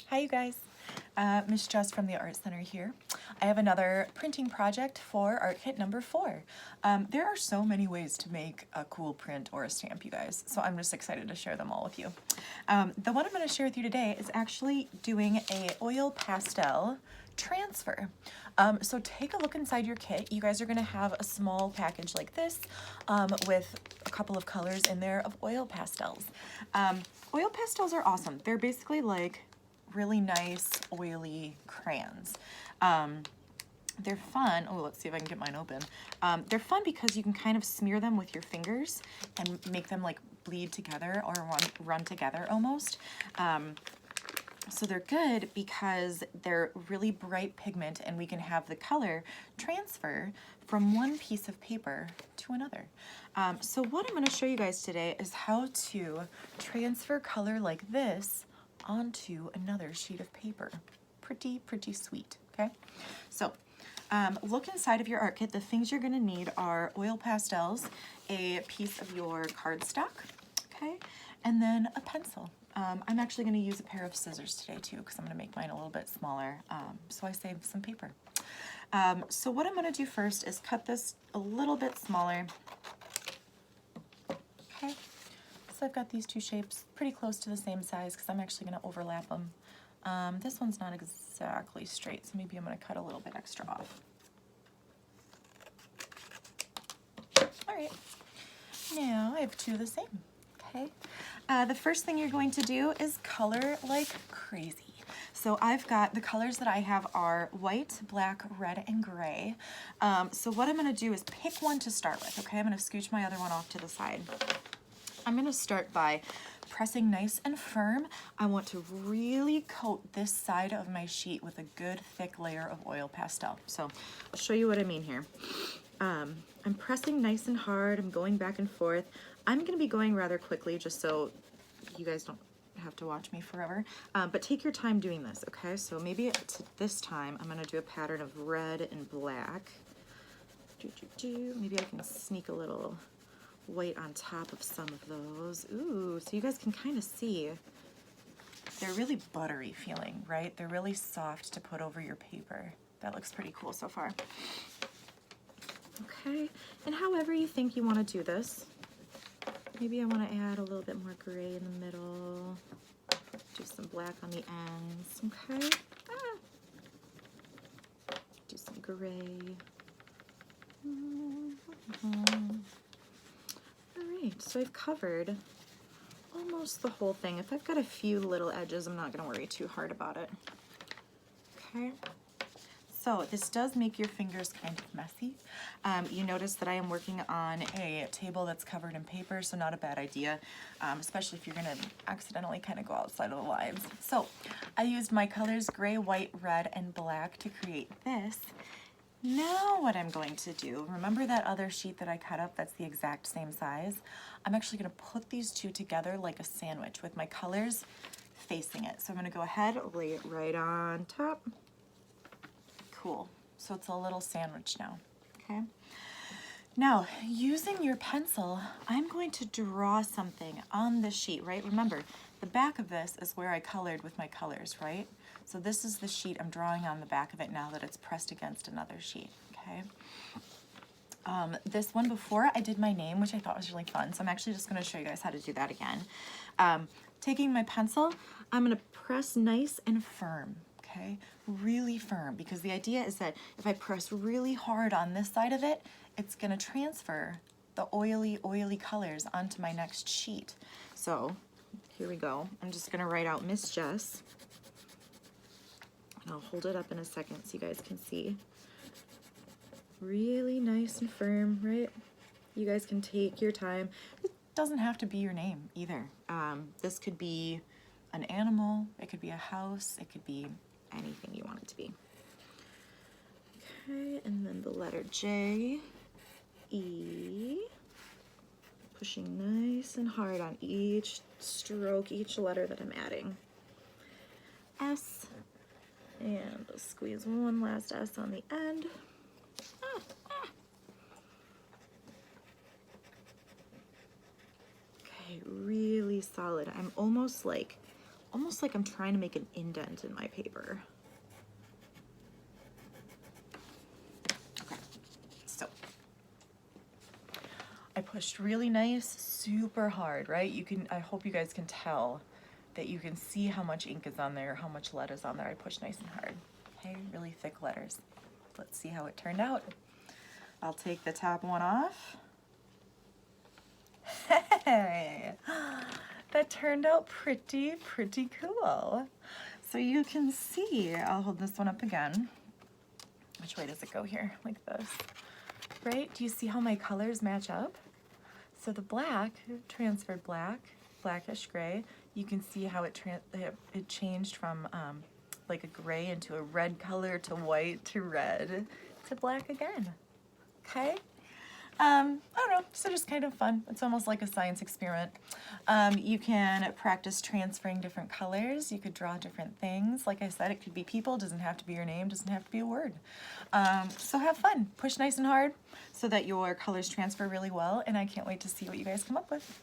Hi you guys, Miss Jess from the Art Center here. I have another printing project for art kit number 4. There are so many ways to make a cool print or a stamp, you guys, so I'm just excited to share them all with you. The one I'm going to share with you today is actually doing a oil pastel transfer. So take a look inside your kit. You guys are going to have a small package like this with a couple of colors in there of oil pastels. Oil pastels are awesome. They're basically like really nice oily crayons. They're fun. Oh, let's see if I can get mine open. They're fun because you can kind of smear them with your fingers and make them like bleed together or run together almost. So they're good because they're really bright pigment and we can have the color transfer from one piece of paper to another. So what I'm going to show you guys today is how to transfer color like this onto another sheet of paper. Pretty sweet, okay? So look inside of your art kit. The things you're going to need are oil pastels, a piece of your cardstock, okay, and then a pencil. I'm actually going to use a pair of scissors today too because I'm going to make mine a little bit smaller so I save some paper. So what I'm going to do first is cut this a little bit smaller. Okay, so I've got these two shapes pretty close to the same size because I'm actually going to overlap them. This one's not exactly straight, so maybe I'm going to cut a little bit extra off. All right, now I have two the same. Okay, the first thing you're going to do is color like crazy. So I've got, the colors that I have are white, black, red, and gray. So what I'm going to do is pick one to start with, okay? I'm going to scooch my other one off to the side. I'm going to start by pressing nice and firm. I want to really coat this side of my sheet with a good thick layer of oil pastel. So I'll show you what I mean here. I'm pressing nice and hard. I'm going back and forth. I'm going to be going rather quickly just so you guys don't have to watch me forever. But take your time doing this, okay? So maybe this time I'm going to do a pattern of red and black. Maybe I can sneak a little white on top of some of those. Ooh, so you guys can kind of see. They're really buttery feeling, right? They're really soft to put over your paper. That looks pretty cool so far. Okay, and however you think you want to do this, maybe I want to add a little bit more gray in the middle, do some black on the ends, okay? Do some gray. All right, so I've covered almost the whole thing. If I've got a few little edges, I'm not going to worry too hard about it. Okay. So this does make your fingers kind of messy. You notice that I am working on a table that's covered in paper, so not a bad idea, especially if you're going to accidentally kind of go outside of the lines. So I used my colors gray, white, red, and black to create this. Now what I'm going to do, remember that other sheet that I cut up that's the exact same size? I'm actually going to put these two together like a sandwich with my colors facing it. So I'm going to go ahead, lay it right on top. Cool. So it's a little sandwich now, okay? Now, using your pencil, I'm going to draw something on this sheet, right? Remember, the back of this is where I colored with my colors, right? So this is the sheet I'm drawing on the back of it now that it's pressed against another sheet, okay? This one before I did my name, which I thought was really fun, so I'm actually just going to show you guys how to do that again. Taking my pencil, I'm going to press nice and firm. Okay, really firm, because the idea is that if I press really hard on this side of it, it's going to transfer the oily colors onto my next sheet. So here we go. I'm just going to write out Miss Jess, and I'll hold it up in a second so you guys can see. Really nice and firm, right? You guys can take your time. It doesn't have to be your name either. This could be an animal, it could be a house, it could be anything you want it to be. Okay, and then the letter J, E, pushing nice and hard on each stroke, each letter that I'm adding. S, and I'll squeeze one last S on the end. Okay, really solid. I'm almost like almost like I'm trying to make an indent in my paper. Okay, so I pushed really nice, super hard, right? I hope you guys can tell that you can see how much ink is on there, how much lead is on there. I pushed nice and hard, okay? Really thick letters. Let's see how it turned out. I'll take the top one off. Hey, that turned out pretty cool. So you can see, I'll hold this one up again. Which way does it go here? Like this, right? Do you see how my colors match up? So the black, transferred black, blackish gray, you can see how it changed from like a gray into a red color to white to red to black again, okay? I don't know, so just kind of fun. It's almost like a science experiment. You can practice transferring different colors. You could draw different things. Like I said, it could be people, doesn't have to be your name, doesn't have to be a word. So have fun. Push nice and hard so that your colors transfer really well, and I can't wait to see what you guys come up with.